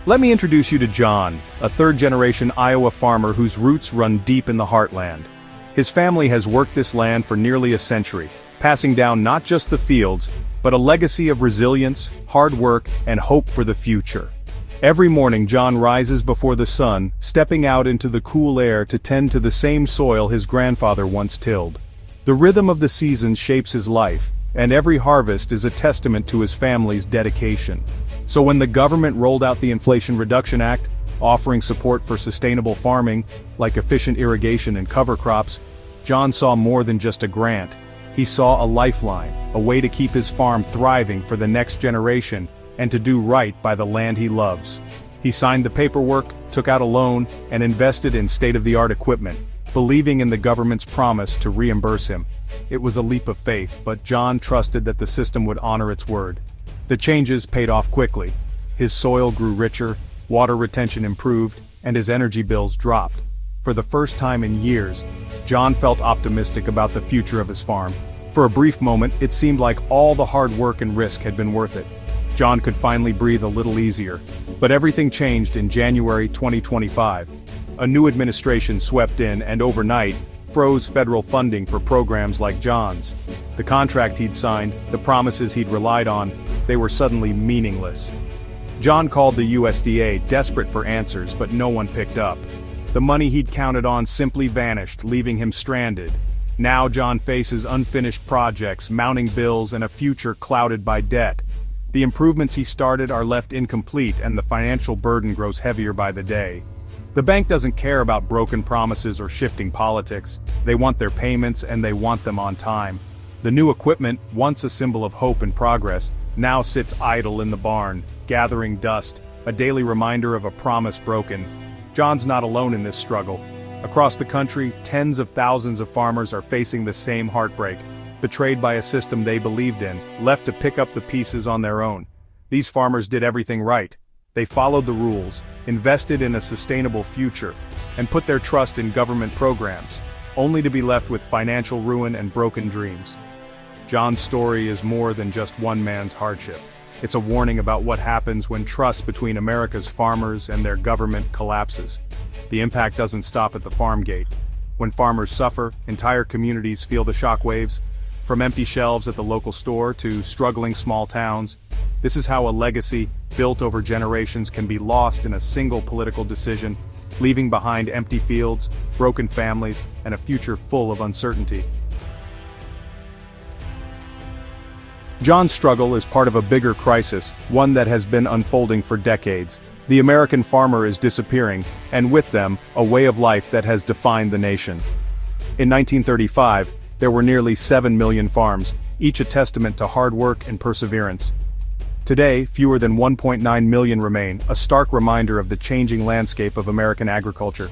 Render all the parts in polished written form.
Let me introduce you to John, a third-generation Iowa farmer whose roots run deep in the heartland. His family has worked this land for nearly a century, passing down not just the fields, but a legacy of resilience, hard work, and hope for the future. Every morning John rises before the sun, stepping out into the cool air to tend to the same soil his grandfather once tilled. The rhythm of the seasons shapes his life, and every harvest is a testament to his family's dedication. So when the government rolled out the Inflation Reduction Act, offering support for sustainable farming, like efficient irrigation and cover crops, John saw more than just a grant. He saw a lifeline, a way to keep his farm thriving for the next generation, and to do right by the land he loves. He signed the paperwork, took out a loan, and invested in state-of-the-art equipment, believing in the government's promise to reimburse him. It was a leap of faith, but John trusted that the system would honor its word. The changes paid off quickly. His soil grew richer, water retention improved, and his energy bills dropped. For the first time in years, John felt optimistic about the future of his farm. For a brief moment, it seemed like all the hard work and risk had been worth it. John could finally breathe a little easier. But everything changed in January 2025. A new administration swept in and overnight froze federal funding for programs like John's. The contract he'd signed, the promises he'd relied on, they were suddenly meaningless. John called the USDA, desperate for answers, but no one picked up. The money he'd counted on simply vanished, leaving him stranded. Now John faces unfinished projects, mounting bills, and a future clouded by debt. The improvements he started are left incomplete, and the financial burden grows heavier by the day. The bank doesn't care about broken promises or shifting politics. They want their payments, and they want them on time. The new equipment, once a symbol of hope and progress, now sits idle in the barn, gathering dust, a daily reminder of a promise broken. John's not alone in this struggle. Across the country, tens of thousands of farmers are facing the same heartbreak, betrayed by a system they believed in, left to pick up the pieces on their own. These farmers did everything right. They followed the rules, invested in a sustainable future, and put their trust in government programs, only to be left with financial ruin and broken dreams. John's story is more than just one man's hardship. It's a warning about what happens when trust between America's farmers and their government collapses. The impact doesn't stop at the farm gate. When farmers suffer, entire communities feel the shockwaves, from empty shelves at the local store to struggling small towns. This is how a legacy, built over generations, can be lost in a single political decision, leaving behind empty fields, broken families, and a future full of uncertainty. John's struggle is part of a bigger crisis, one that has been unfolding for decades. The American farmer is disappearing, and with them, a way of life that has defined the nation. In 1935, there were nearly 7 million farms, each a testament to hard work and perseverance. Today, fewer than 1.9 million remain, a stark reminder of the changing landscape of American agriculture.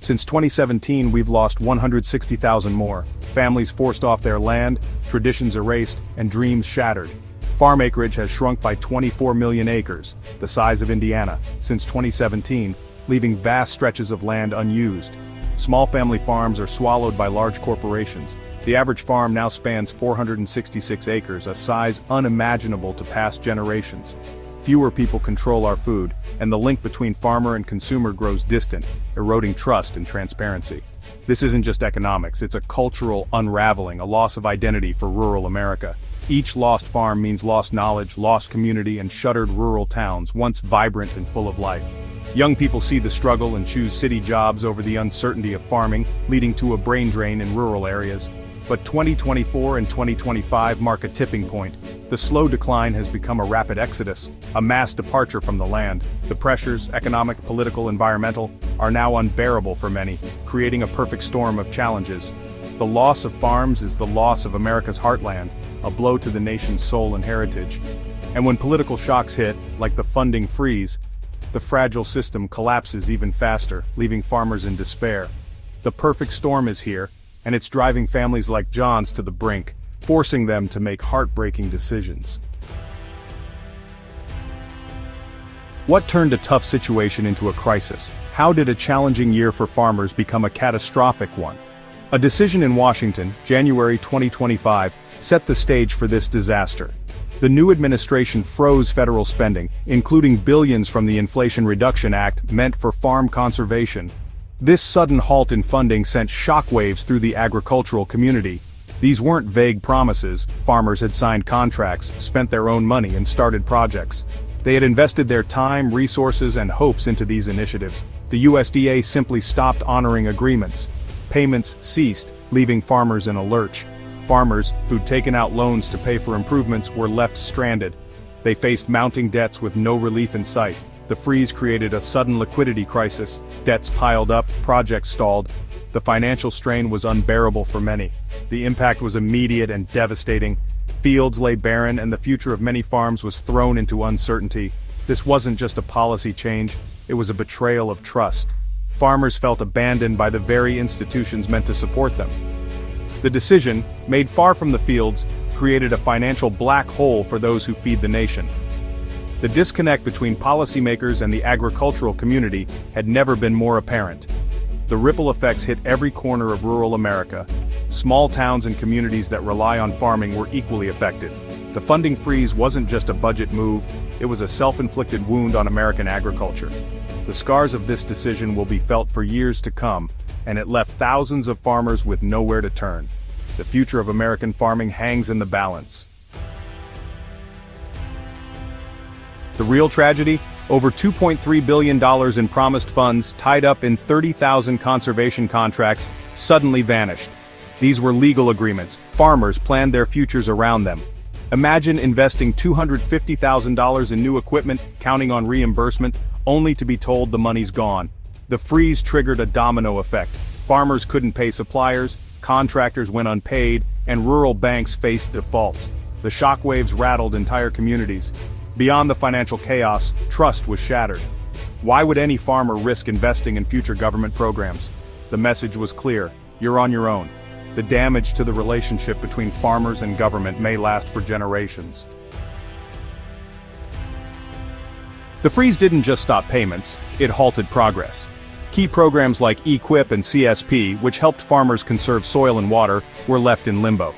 Since 2017, we've lost 160,000 more, families forced off their land, traditions erased, and dreams shattered. Farm acreage has shrunk by 24 million acres, the size of Indiana, since 2017, leaving vast stretches of land unused. Small family farms are swallowed by large corporations. The average farm now spans 466 acres, a size unimaginable to past generations. Fewer people control our food, and the link between farmer and consumer grows distant, eroding trust and transparency. This isn't just economics, it's a cultural unraveling, a loss of identity for rural America. Each lost farm means lost knowledge, lost community, and shuttered rural towns, once vibrant and full of life. Young people see the struggle and choose city jobs over the uncertainty of farming, leading to a brain drain in rural areas. But 2024 and 2025 mark a tipping point. The slow decline has become a rapid exodus, a mass departure from the land. The pressures, economic, political, environmental, are now unbearable for many, creating a perfect storm of challenges. The loss of farms is the loss of America's heartland, a blow to the nation's soul and heritage. And when political shocks hit, like the funding freeze, the fragile system collapses even faster, leaving farmers in despair. The perfect storm is here, and it's driving families like John's to the brink, forcing them to make heartbreaking decisions. What turned a tough situation into a crisis? How did a challenging year for farmers become a catastrophic one? A decision in Washington, January 2025, set the stage for this disaster. The new administration froze federal spending, including billions from the Inflation Reduction Act meant for farm conservation. This sudden halt in funding sent shockwaves through the agricultural community. These weren't vague promises. Farmers had signed contracts, spent their own money, and started projects. They had invested their time, resources, and hopes into these initiatives. The USDA simply stopped honoring agreements. Payments ceased, leaving farmers in a lurch. Farmers, who'd taken out loans to pay for improvements, were left stranded. They faced mounting debts with no relief in sight. The freeze created a sudden liquidity crisis. Debts piled up, projects stalled. The financial strain was unbearable for many. The impact was immediate and devastating. Fields lay barren and the future of many farms was thrown into uncertainty. This wasn't just a policy change, it was a betrayal of trust. Farmers felt abandoned by the very institutions meant to support them. The decision, made far from the fields, created a financial black hole for those who feed the nation. The disconnect between policymakers and the agricultural community had never been more apparent. The ripple effects hit every corner of rural America. Small towns and communities that rely on farming were equally affected. The funding freeze wasn't just a budget move, it was a self-inflicted wound on American agriculture. The scars of this decision will be felt for years to come, and it left thousands of farmers with nowhere to turn. The future of American farming hangs in the balance. The real tragedy? Over $2.3 billion in promised funds tied up in 30,000 conservation contracts suddenly vanished. These were legal agreements. Farmers planned their futures around them. Imagine investing $250,000 in new equipment, counting on reimbursement, only to be told the money's gone. The freeze triggered a domino effect. Farmers couldn't pay suppliers, contractors went unpaid, and rural banks faced defaults. The shockwaves rattled entire communities. Beyond the financial chaos, trust was shattered. Why would any farmer risk investing in future government programs? The message was clear: you're on your own. The damage to the relationship between farmers and government may last for generations. The freeze didn't just stop payments, it halted progress. Key programs like EQIP and CSP, which helped farmers conserve soil and water, were left in limbo.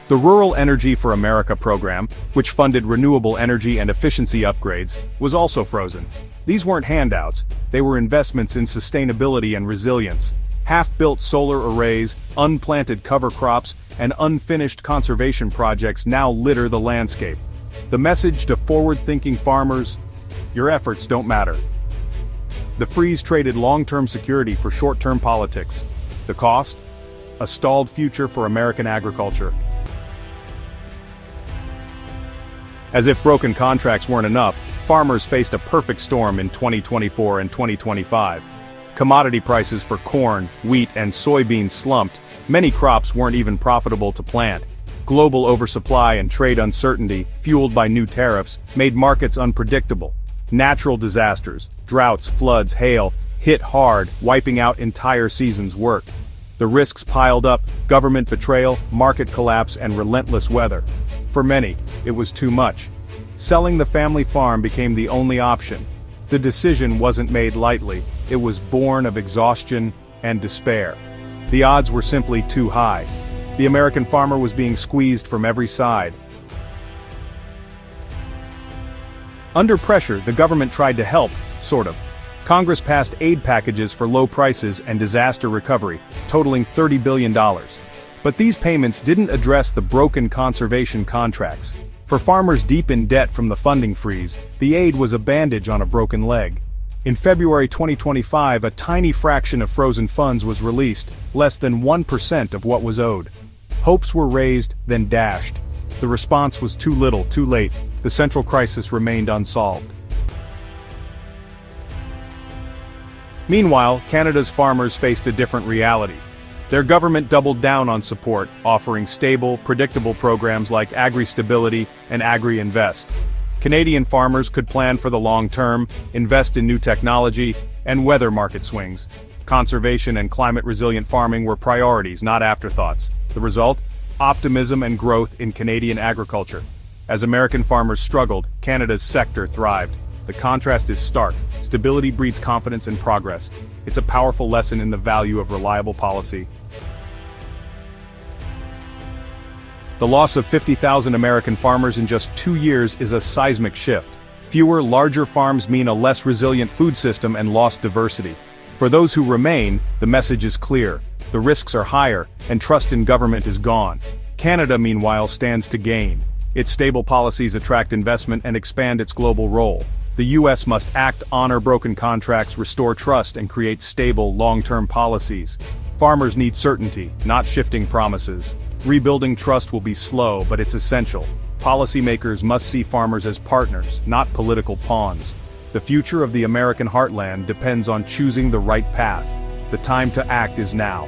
The Rural Energy for America program, which funded renewable energy and efficiency upgrades, was also frozen. These weren't handouts, they were investments in sustainability and resilience. Half-built solar arrays, unplanted cover crops, and unfinished conservation projects now litter the landscape. The message to forward-thinking farmers: your efforts don't matter. The freeze traded long-term security for short-term politics. The cost? A stalled future for American agriculture. As if broken contracts weren't enough, farmers faced a perfect storm in 2024 and 2025. Commodity prices for corn, wheat, and soybeans slumped. Many crops weren't even profitable to plant. Global oversupply and trade uncertainty, fueled by new tariffs, made markets unpredictable. Natural disasters, droughts, floods, hail, hit hard, wiping out entire seasons' work. The risks piled up: government betrayal, market collapse, and relentless weather. For many, it was too much. Selling the family farm became the only option. The decision wasn't made lightly, it was born of exhaustion and despair. The odds were simply too high. The American farmer was being squeezed from every side. Under pressure, the government tried to help, sort of. Congress passed aid packages for low prices and disaster recovery, totaling $30 billion. But these payments didn't address the broken conservation contracts. For farmers deep in debt from the funding freeze, the aid was a bandage on a broken leg. In February 2025, a tiny fraction of frozen funds was released, less than 1% of what was owed. Hopes were raised, then dashed. The response was too little, too late. The central crisis remained unsolved. Meanwhile, Canada's farmers faced a different reality. Their government doubled down on support, offering stable, predictable programs like Agri Stability and Agri Invest. Canadian farmers could plan for the long term, invest in new technology, and weather market swings. Conservation and climate-resilient farming were priorities, not afterthoughts. The result? Optimism and growth in Canadian agriculture. As American farmers struggled, Canada's sector thrived. The contrast is stark. Stability breeds confidence and progress. It's a powerful lesson in the value of reliable policy. The loss of 50,000 American farmers in just 2 years is a seismic shift. Fewer, larger farms mean a less resilient food system and lost diversity. For those who remain, the message is clear. The risks are higher, and trust in government is gone. Canada, meanwhile, stands to gain. Its stable policies attract investment and expand its global role. The U.S. must act, honor broken contracts, restore trust, and create stable, long-term policies. Farmers need certainty, not shifting promises. Rebuilding trust will be slow, but it's essential. Policymakers must see farmers as partners, not political pawns. The future of the American heartland depends on choosing the right path. The time to act is now.